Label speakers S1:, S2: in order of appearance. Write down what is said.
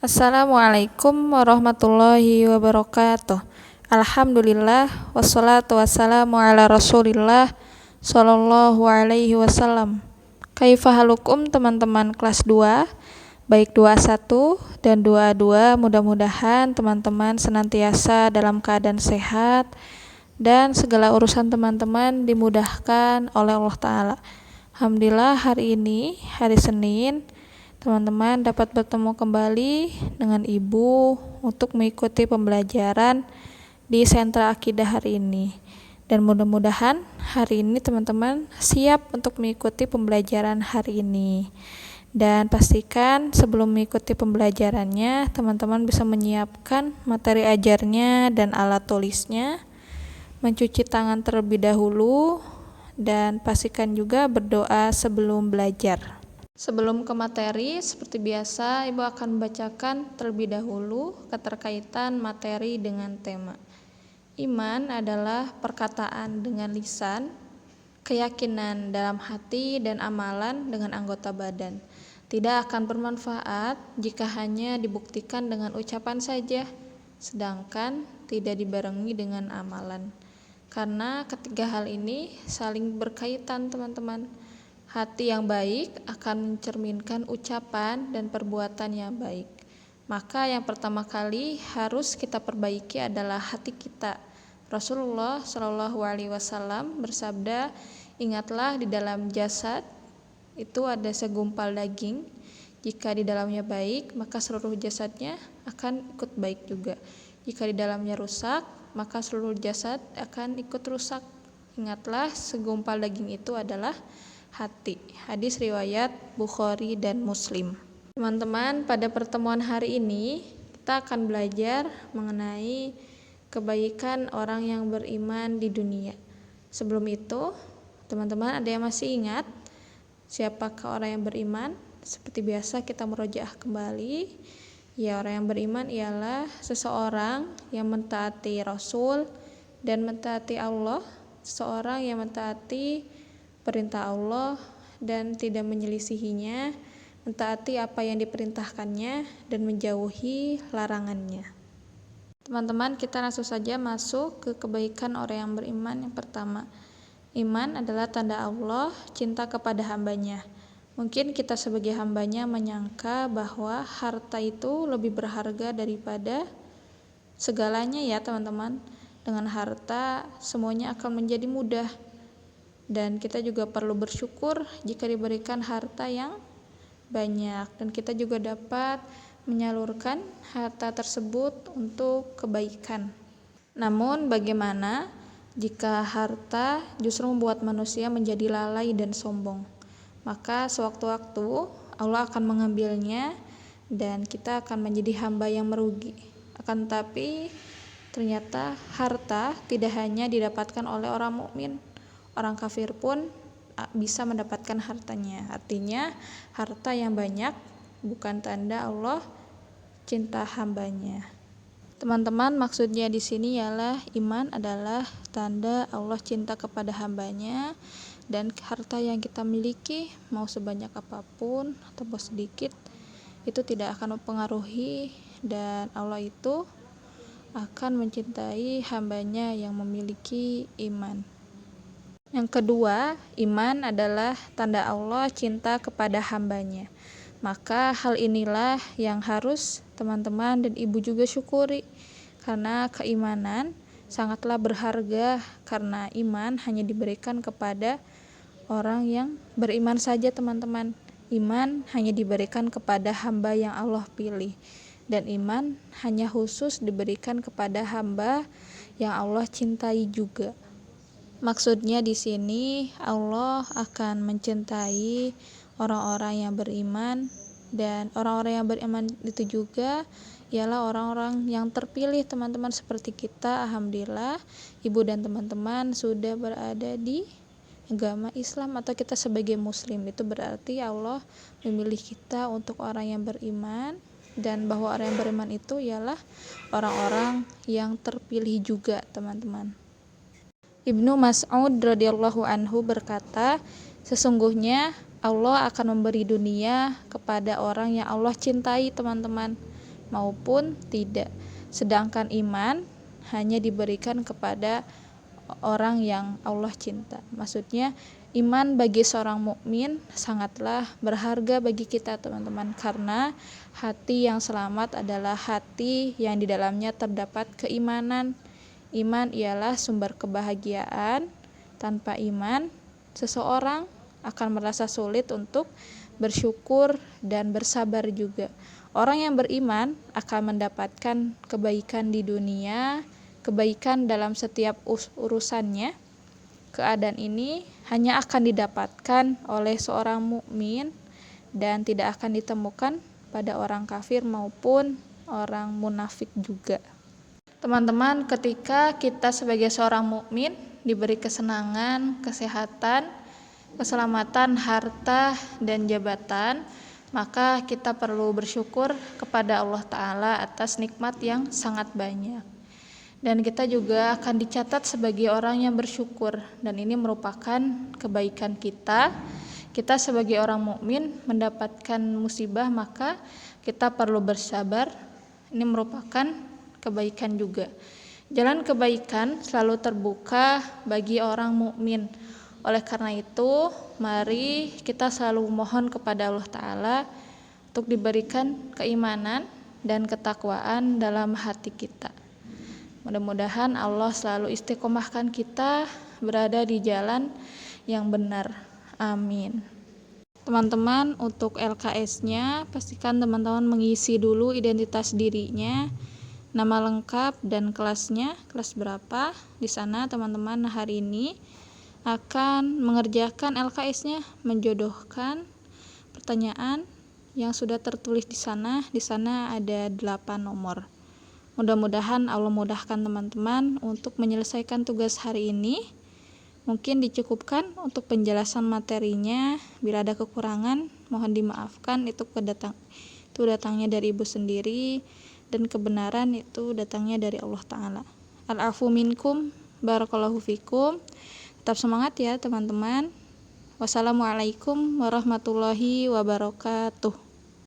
S1: Assalamualaikum warahmatullahi wabarakatuh. Alhamdulillah wassalatu wassalamu ala Rasulillah sallallahu alaihi wasallam. Kaifa halukum teman-teman kelas 2, baik 21 dan 22, mudah-mudahan teman-teman senantiasa dalam keadaan sehat dan segala urusan teman-teman dimudahkan oleh Allah Ta'ala. Alhamdulillah hari ini, hari Senin, teman-teman dapat bertemu kembali dengan Ibu untuk mengikuti pembelajaran di sentra akidah hari ini. Dan mudah-mudahan hari ini teman-teman siap untuk mengikuti pembelajaran hari ini. Dan pastikan sebelum mengikuti pembelajarannya, teman-teman bisa menyiapkan materi ajarnya dan alat tulisnya, mencuci tangan terlebih dahulu, dan pastikan juga berdoa sebelum belajar. Sebelum ke materi, seperti biasa, Ibu akan membacakan terlebih dahulu keterkaitan materi dengan tema. Iman adalah perkataan dengan lisan, keyakinan dalam hati, dan amalan dengan anggota badan. Tidak akan bermanfaat jika hanya dibuktikan dengan ucapan saja, sedangkan tidak dibarengi dengan amalan. Karena ketiga hal ini saling berkaitan, teman-teman. Hati yang baik akan mencerminkan ucapan dan perbuatan yang baik. Maka yang pertama kali harus kita perbaiki adalah hati kita. Rasulullah Shallallahu Alaihi Wasallam bersabda, ingatlah di dalam jasad itu ada segumpal daging. Jika di dalamnya baik, maka seluruh jasadnya akan ikut baik juga. Jika di dalamnya rusak, maka seluruh jasad akan ikut rusak. Ingatlah segumpal daging itu adalah hati. Hadis riwayat Bukhari dan Muslim. Teman-teman, pada pertemuan hari ini kita akan belajar mengenai kebaikan orang yang beriman di dunia. Sebelum itu, teman-teman ada yang masih ingat siapakah orang yang beriman? Seperti biasa kita murojaah kembali. Ya, orang yang beriman ialah seseorang yang mentaati Rasul dan mentaati Allah, seseorang yang mentaati perintah Allah dan tidak menyelisihinya, mentaati apa yang diperintahkannya dan menjauhi larangannya. Teman-teman, kita langsung saja masuk ke kebaikan orang yang beriman. Yang pertama, iman adalah tanda Allah cinta kepada hambanya. Mungkin kita sebagai hambanya menyangka bahwa harta itu lebih berharga daripada segalanya ya teman-teman. Dengan harta semuanya akan menjadi mudah. Dan kita juga perlu bersyukur jika diberikan harta yang banyak, dan kita juga dapat menyalurkan harta tersebut untuk kebaikan. Namun bagaimana jika harta justru membuat manusia menjadi lalai dan sombong? Maka sewaktu-waktu Allah akan mengambilnya dan kita akan menjadi hamba yang merugi. Akan tetapi ternyata harta tidak hanya didapatkan oleh orang mukmin. Orang kafir pun bisa mendapatkan hartanya. Artinya harta yang banyak bukan tanda Allah cinta hambanya. Teman-teman, maksudnya di sini ialah iman adalah tanda Allah cinta kepada hambanya, dan harta yang kita miliki mau sebanyak apapun atau sedikit itu tidak akan mempengaruhi, dan Allah itu akan mencintai hambanya yang memiliki iman. Yang kedua, iman adalah tanda Allah cinta kepada hambanya. Maka hal inilah yang harus teman-teman dan ibu juga syukuri. Karena keimanan sangatlah berharga, karena iman hanya diberikan kepada orang yang beriman saja teman-teman. Iman hanya diberikan kepada hamba yang Allah pilih. Dan iman hanya khusus diberikan kepada hamba yang Allah cintai juga. Maksudnya di sini Allah akan mencintai orang-orang yang beriman, dan orang-orang yang beriman itu juga ialah orang-orang yang terpilih teman-teman seperti kita. Alhamdulillah ibu dan teman-teman sudah berada di agama Islam atau kita sebagai muslim. Itu berarti Allah memilih kita untuk orang yang beriman, dan bahwa orang yang beriman itu ialah orang-orang yang terpilih juga teman-teman. Ibnu Mas'ud radhiyallahu anhu berkata, sesungguhnya Allah akan memberi dunia kepada orang yang Allah cintai teman-teman. maupun tidak. Sedangkan iman hanya diberikan kepada orang yang Allah cinta. Maksudnya iman bagi seorang mukmin sangatlah berharga bagi kita teman-teman, karena hati yang selamat adalah hati yang di dalamnya terdapat keimanan. Iman ialah sumber kebahagiaan. Tanpa iman, seseorang akan merasa sulit untuk bersyukur dan bersabar juga. Orang yang beriman akan mendapatkan kebaikan di dunia, kebaikan dalam setiap urusannya. Keadaan ini hanya akan didapatkan oleh seorang mukmin dan tidak akan ditemukan pada orang kafir maupun orang munafik juga. Teman-teman, ketika kita sebagai seorang mukmin diberi kesenangan, kesehatan, keselamatan, harta, dan jabatan, maka kita perlu bersyukur kepada Allah Ta'ala atas nikmat yang sangat banyak. Dan kita juga akan dicatat sebagai orang yang bersyukur, dan ini merupakan kebaikan kita. Kita sebagai orang mukmin mendapatkan musibah, maka kita perlu bersabar. Ini merupakan kebaikan juga. Jalan kebaikan selalu terbuka bagi orang mukmin. Oleh karena itu, mari kita selalu mohon kepada Allah Ta'ala untuk diberikan keimanan dan ketakwaan dalam hati kita. Mudah-mudahan Allah selalu istiqomahkan kita berada di jalan yang benar. Amin. Teman-teman, untuk LKS-nya pastikan teman-teman mengisi dulu identitas dirinya, nama lengkap dan kelasnya, kelas berapa. Di sana teman-teman hari ini akan mengerjakan LKS-nya, menjodohkan pertanyaan yang sudah tertulis di sana. Di sana ada 8 nomor. Mudah-mudahan Allah mudahkan teman-teman untuk menyelesaikan tugas hari ini. Mungkin dicukupkan untuk penjelasan materinya. Bila ada kekurangan, mohon dimaafkan. Itu datangnya dari ibu sendiri, dan kebenaran itu datangnya dari Allah Ta'ala. Al-afu minkum, barakallahu fikum. Tetap semangat ya teman-teman. Wassalamualaikum warahmatullahi wabarakatuh.